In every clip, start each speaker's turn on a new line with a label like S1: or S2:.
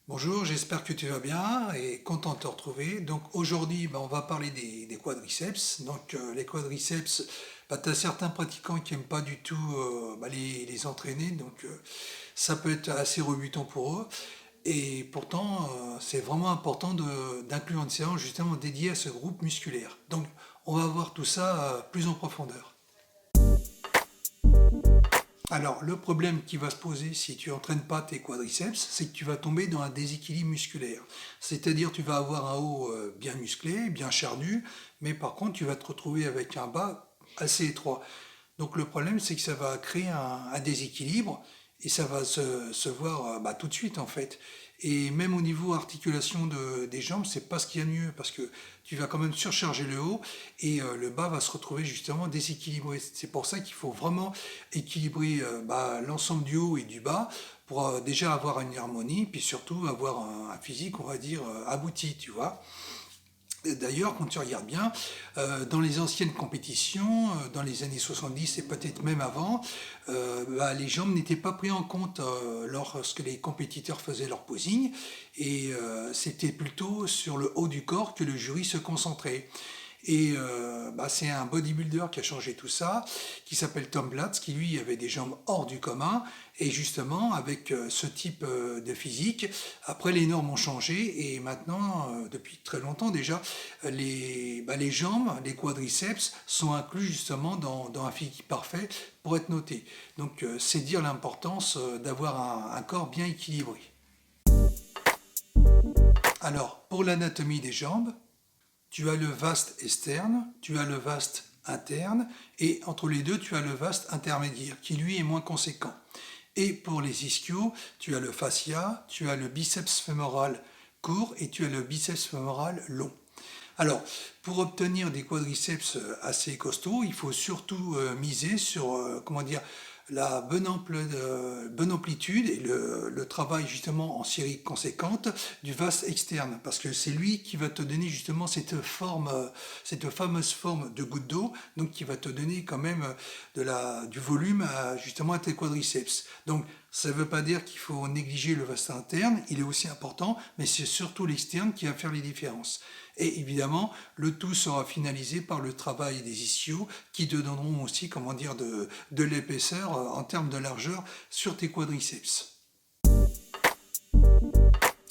S1: Bonjour, j'espère que tu vas bien et content de te retrouver. Donc aujourd'hui, on va parler des quadriceps. Donc les quadriceps, tu as certains pratiquants qui n'aiment pas du tout les entraîner, donc ça peut être assez rebutant pour eux. Et pourtant, c'est vraiment important d'inclure une séance justement dédiée à ce groupe musculaire. Donc on va voir tout ça plus en profondeur. Alors, le problème qui va se poser si tu n'entraînes pas tes quadriceps, c'est que tu vas tomber dans un déséquilibre musculaire. C'est-à-dire, tu vas avoir un haut bien musclé, bien charnu, mais par contre, tu vas te retrouver avec un bas assez étroit. Donc, le problème, c'est que ça va créer un déséquilibre et ça va se voir tout de suite en fait. Et même au niveau articulation des jambes, c'est pas ce qu'il y a de mieux parce que tu vas quand même surcharger le haut et le bas va se retrouver justement déséquilibré. C'est pour ça qu'il faut vraiment équilibrer l'ensemble du haut et du bas pour déjà avoir une harmonie, puis surtout avoir un physique, on va dire, abouti, tu vois. D'ailleurs, quand tu regardes bien, dans les anciennes compétitions, dans les années 70 et peut-être même avant, les jambes n'étaient pas prises en compte lorsque les compétiteurs faisaient leur posing, et c'était plutôt sur le haut du corps que le jury se concentrait. Et c'est un bodybuilder qui a changé tout ça, qui s'appelle Tom Platz, qui lui avait des jambes hors du commun. Et justement, avec ce type de physique, après les normes ont changé et maintenant, depuis très longtemps déjà, les jambes, les quadriceps sont inclus justement dans un physique parfait pour être noté. Donc c'est dire l'importance d'avoir un corps bien équilibré. Alors, pour l'anatomie des jambes, tu as le vaste externe, tu as le vaste interne, et entre les deux, tu as le vaste intermédiaire, qui lui est moins conséquent. Et pour les ischios, tu as le fascia, tu as le biceps fémoral court et tu as le biceps fémoral long. Alors, pour obtenir des quadriceps assez costauds, il faut surtout miser sur, comment dire, la bonne amplitude et le travail justement en série conséquente du vaste externe, parce que c'est lui qui va te donner justement cette fameuse forme de goutte d'eau, donc qui va te donner quand même du volume justement à tes quadriceps. Donc, ça ne veut pas dire qu'il faut négliger le vaste interne, il est aussi important, mais c'est surtout l'externe qui va faire les différences. Et évidemment, le tout sera finalisé par le travail des ischios qui te donneront aussi, comment dire, de l'épaisseur en termes de largeur sur tes quadriceps.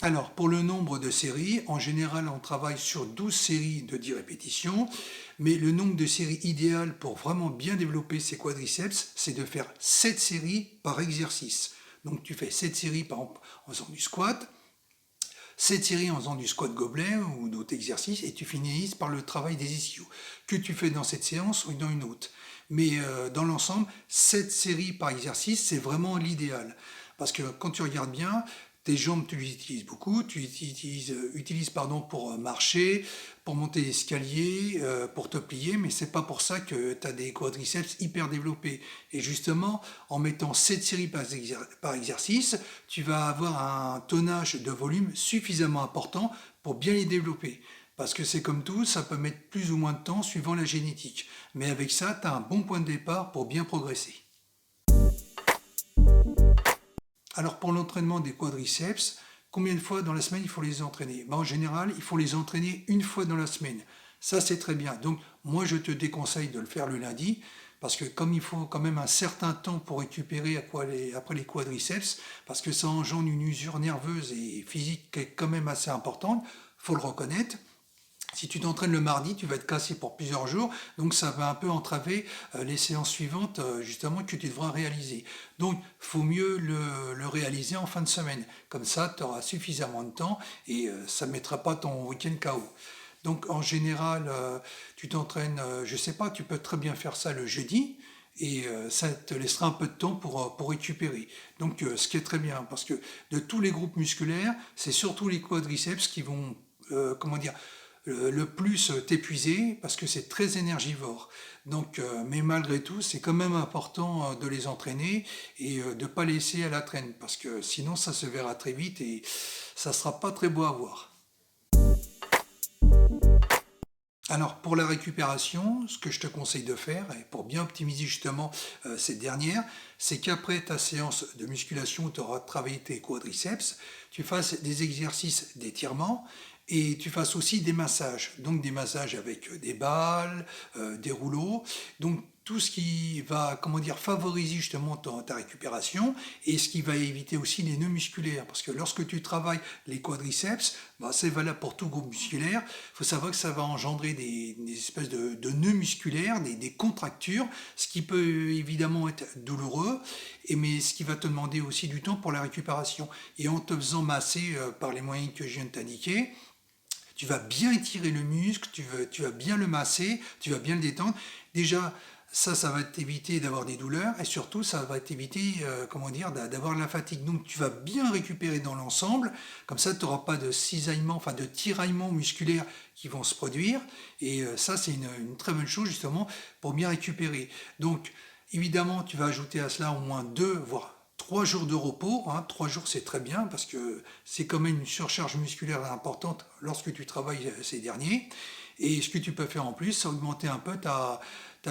S1: Alors, pour le nombre de séries, en général, on travaille sur 12 séries de 10 répétitions, mais le nombre de séries idéal pour vraiment bien développer ses quadriceps, c'est de faire 7 séries par exercice. Donc, tu fais 7 séries, par exemple, en faisant du squat, 7 séries en faisant du squat gobelet ou d'autres exercices, et tu finalises par le travail des ischios, que tu fais dans cette séance ou dans une autre. Mais dans l'ensemble, 7 séries par exercice, c'est vraiment l'idéal. Parce que quand tu regardes bien, tes jambes, tu les utilises beaucoup, utilises pour marcher, pour monter l'escalier, pour te plier, mais c'est pas pour ça que tu as des quadriceps hyper développés. Et justement, en mettant 7 séries par exercice, tu vas avoir un tonnage de volume suffisamment important pour bien les développer. Parce que c'est comme tout, ça peut mettre plus ou moins de temps suivant la génétique. Mais avec ça, tu as un bon point de départ pour bien progresser. Alors pour l'entraînement des quadriceps, combien de fois dans la semaine il faut les entraîner? En général, il faut les entraîner une fois dans la semaine. Ça c'est très bien. Donc moi je te déconseille de le faire le lundi, parce que comme il faut quand même un certain temps pour récupérer après les quadriceps, parce que ça engendre une usure nerveuse et physique qui est quand même assez importante, faut le reconnaître. Si tu t'entraînes le mardi, tu vas être cassé pour plusieurs jours, donc ça va un peu entraver les séances suivantes justement que tu devras réaliser. Donc il faut mieux le réaliser en fin de semaine, comme ça tu auras suffisamment de temps et ça ne mettra pas ton week-end KO. Donc en général, tu t'entraînes, je ne sais pas, tu peux très bien faire ça le jeudi, et ça te laissera un peu de temps pour récupérer. Donc ce qui est très bien, parce que de tous les groupes musculaires, c'est surtout les quadriceps qui vont, comment dire, le plus t'épuiser parce que c'est très énergivore. Donc, mais malgré tout, c'est quand même important de les entraîner et de ne pas laisser à la traîne parce que sinon ça se verra très vite et ça ne sera pas très beau à voir. Alors pour la récupération, ce que je te conseille de faire, et pour bien optimiser justement cette dernière, c'est qu'après ta séance de musculation où tu auras travaillé tes quadriceps, tu fasses des exercices d'étirement et tu fasses aussi des massages. Donc des massages avec des balles, des rouleaux. Donc tout ce qui va, comment dire, favoriser justement ta récupération et ce qui va éviter aussi les nœuds musculaires. Parce que lorsque tu travailles les quadriceps, bah, c'est valable pour tout groupe musculaire. Il faut savoir que ça va engendrer des espèces de nœuds musculaires, des contractures, ce qui peut évidemment être douloureux, mais ce qui va te demander aussi du temps pour la récupération. Et en te faisant masser par les moyens que je viens de t'indiquer, tu vas bien étirer le muscle, tu vas bien le masser, tu vas bien le détendre. Déjà, ça va t'éviter d'avoir des douleurs et surtout, ça va t'éviter, comment dire, d'avoir la fatigue. Donc, tu vas bien récupérer dans l'ensemble. Comme ça, tu n'auras pas de cisaillement, enfin de tiraillements musculaires qui vont se produire. Et ça, c'est une très bonne chose justement pour bien récupérer. Donc, évidemment, tu vas ajouter à cela au moins 2, voire 3 jours de repos. 3 jours, c'est très bien parce que c'est quand même une surcharge musculaire importante lorsque tu travailles ces derniers. Et ce que tu peux faire en plus, c'est augmenter un peu ta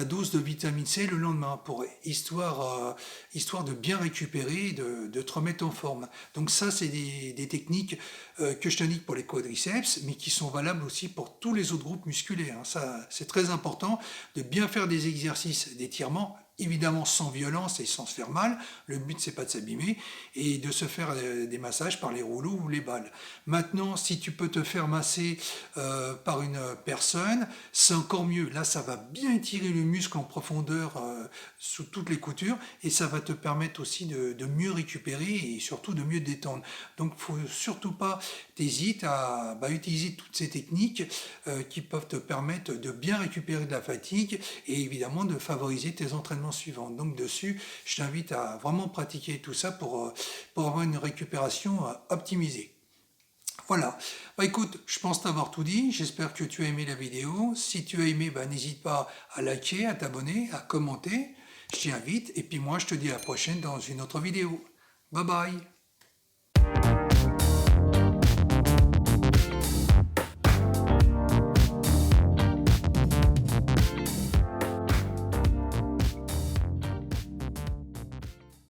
S1: dose de vitamine C le lendemain, histoire de bien récupérer, de te remettre en forme. Donc ça, c'est des techniques que je t'indique pour les quadriceps, mais qui sont valables aussi pour tous les autres groupes musculaires. Ça, c'est très important de bien faire des exercices d'étirement, évidemment sans violence et sans se faire mal. Le but, c'est pas de s'abîmer et de se faire des massages par les rouleaux ou les balles. Maintenant, si tu peux te faire masser par une personne, c'est encore mieux. Là, ça va bien étirer le muscle en profondeur sous toutes les coutures et ça va te permettre aussi de mieux récupérer et surtout de mieux détendre. Donc, il ne faut surtout pas t'hésiter à utiliser toutes ces techniques qui peuvent te permettre de bien récupérer de la fatigue et évidemment de favoriser tes entraînements suivants. Donc, dessus, je t'invite à vraiment pratiquer tout ça pour avoir une récupération optimisée. Voilà. Bah écoute, je pense t'avoir tout dit. J'espère que tu as aimé la vidéo. Si tu as aimé, bah, n'hésite pas à liker, à t'abonner, à commenter. Je t'y invite. Et puis moi, je te dis à la prochaine dans une autre vidéo. Bye bye.